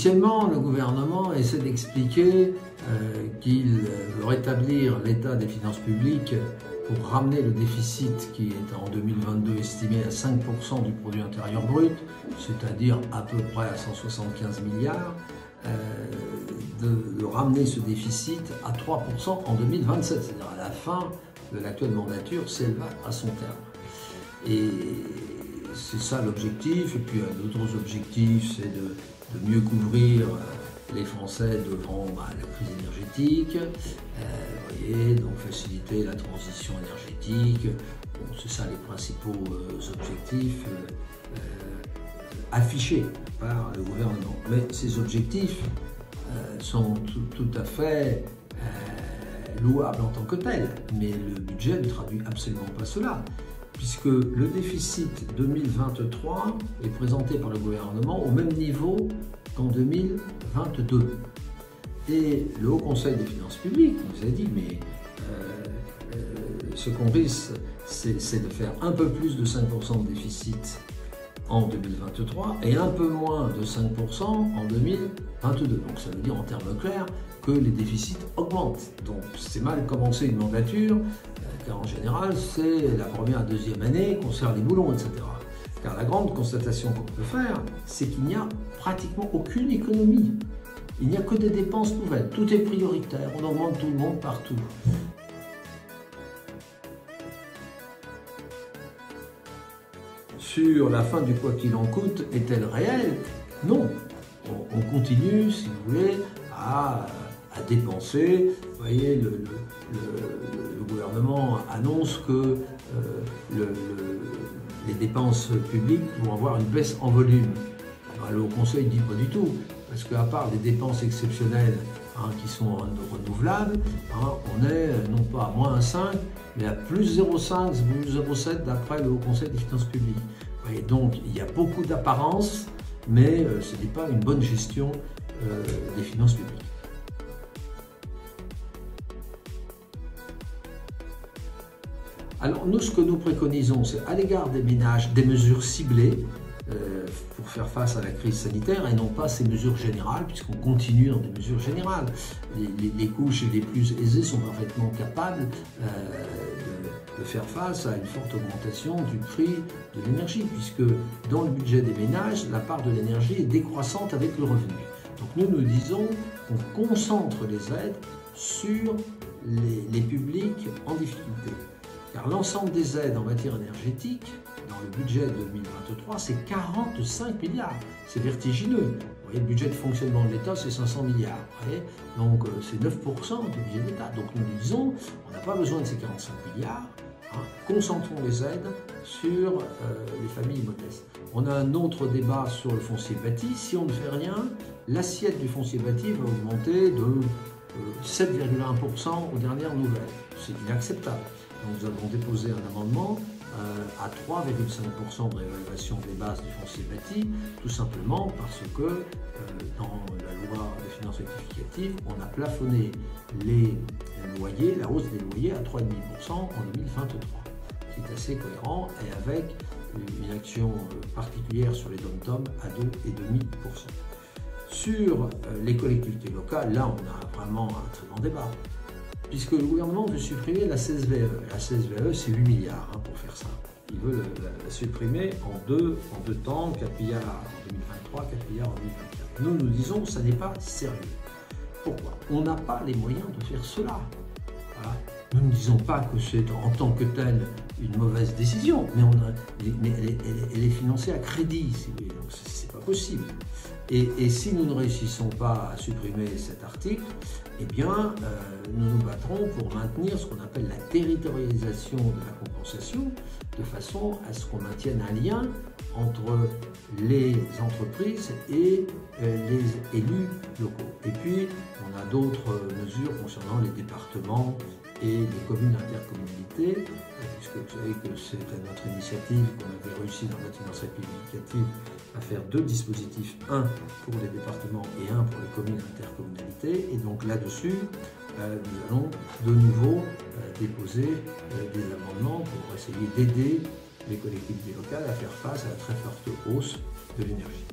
Officiellement, le gouvernement essaie d'expliquer qu'il veut rétablir l'état des finances publiques pour ramener le déficit qui est en 2022 estimé à 5% du produit intérieur brut, c'est-à-dire à peu près à 175 milliards, de ramener ce déficit à 3% en 2027, c'est-à-dire à la fin de l'actuelle mandature, si elle va à son terme. Et c'est ça l'objectif, et puis d'autres objectifs, c'est de mieux couvrir les Français devant la crise énergétique, vous voyez, donc faciliter la transition énergétique. Bon, c'est ça les principaux objectifs affichés par le gouvernement. Mais ces objectifs sont tout à fait louables en tant que tels, mais le budget ne traduit absolument pas cela, puisque le déficit 2023 est présenté par le gouvernement au même niveau qu'en 2022. Et le Haut Conseil des finances publiques nous a dit, mais ce qu'on risque, c'est de faire un peu plus de 5% de déficit en 2023 et un peu moins de 5% en 2022. Donc ça veut dire en termes clairs que les déficits augmentent. Donc c'est mal commencer une mandature, car en général c'est la première et deuxième année qu'on serre les boulons, etc. Car la grande constatation qu'on peut faire, c'est qu'il n'y a pratiquement aucune économie. Il n'y a que des dépenses nouvelles. Tout est prioritaire, on augmente tout le monde partout. Sur la fin du quoi qu'il en coûte, est-elle réelle? Non. On continue, si vous voulez, à dépenser. Vous voyez, le gouvernement annonce que les dépenses publiques vont avoir une baisse en volume. Ben, le Haut Conseil ne dit pas du tout, parce qu'à part des dépenses exceptionnelles qui sont renouvelables, on est non pas à moins 5, mais à plus 0,5, plus 0,7 d'après le Haut Conseil des finances publiques. Et donc il y a beaucoup d'apparence, mais ce n'est pas une bonne gestion des finances publiques. Alors nous, ce que nous préconisons, c'est à l'égard des ménages, des mesures ciblées pour faire face à la crise sanitaire et non pas ces mesures générales, puisqu'on continue dans des mesures générales. Les couches les plus aisées sont parfaitement capables de faire face à une forte augmentation du prix de l'énergie, puisque dans le budget des ménages, la part de l'énergie est décroissante avec le revenu. Donc nous disons qu'on concentre les aides sur les publics en difficulté. Car l'ensemble des aides en matière énergétique, dans le budget 2023, c'est 45 milliards. C'est vertigineux. Vous voyez, le budget de fonctionnement de l'État, c'est 500 milliards. Vous voyez, donc c'est 9% du budget de l'État. Donc nous disons, on n'a pas besoin de ces 45 milliards. Concentrons les aides sur les familles modestes. On a un autre débat sur le foncier bâti. Si on ne fait rien, l'assiette du foncier bâti va augmenter de 7,1% aux dernières nouvelles. C'est inacceptable. Donc nous avons déposé un amendement à 3,5% de réévaluation des bases du foncier bâti, tout simplement parce que dans la loi de finances rectificative, on a plafonné les loyers, la hausse des loyers à 3,5% en 2023, qui est assez cohérent et avec une action particulière sur les dom-toms à 2,5%. Sur les collectivités locales, là on a vraiment un très grand débat, puisque le gouvernement veut supprimer la CSVE. La CSVE, c'est 8 milliards pour faire ça. Il veut la supprimer en deux temps, 4 milliards en 2023, 4 milliards en 2024. Nous disons que ça n'est pas sérieux. Pourquoi? On n'a pas les moyens de faire cela. Voilà. Nous ne disons pas que c'est en tant que tel une mauvaise décision, mais elle est financée à crédit, si vous voulez, donc c'est pas possible. Et si nous ne réussissons pas à supprimer cet article, eh bien, nous nous battrons pour maintenir ce qu'on appelle la territorialisation de la compensation, de façon à ce qu'on maintienne un lien entre les entreprises et les élus locaux. Et puis, on a d'autres mesures concernant les départements et les communes intercommunalités, puisque vous savez que c'est à notre initiative qu'on avait réussi dans la finance rectificative à faire 2 dispositifs, un pour les départements et un pour les communes intercommunalités. Et donc là-dessus, nous allons de nouveau déposer des amendements pour essayer d'aider les collectivités locales à faire face à la très forte hausse de l'énergie.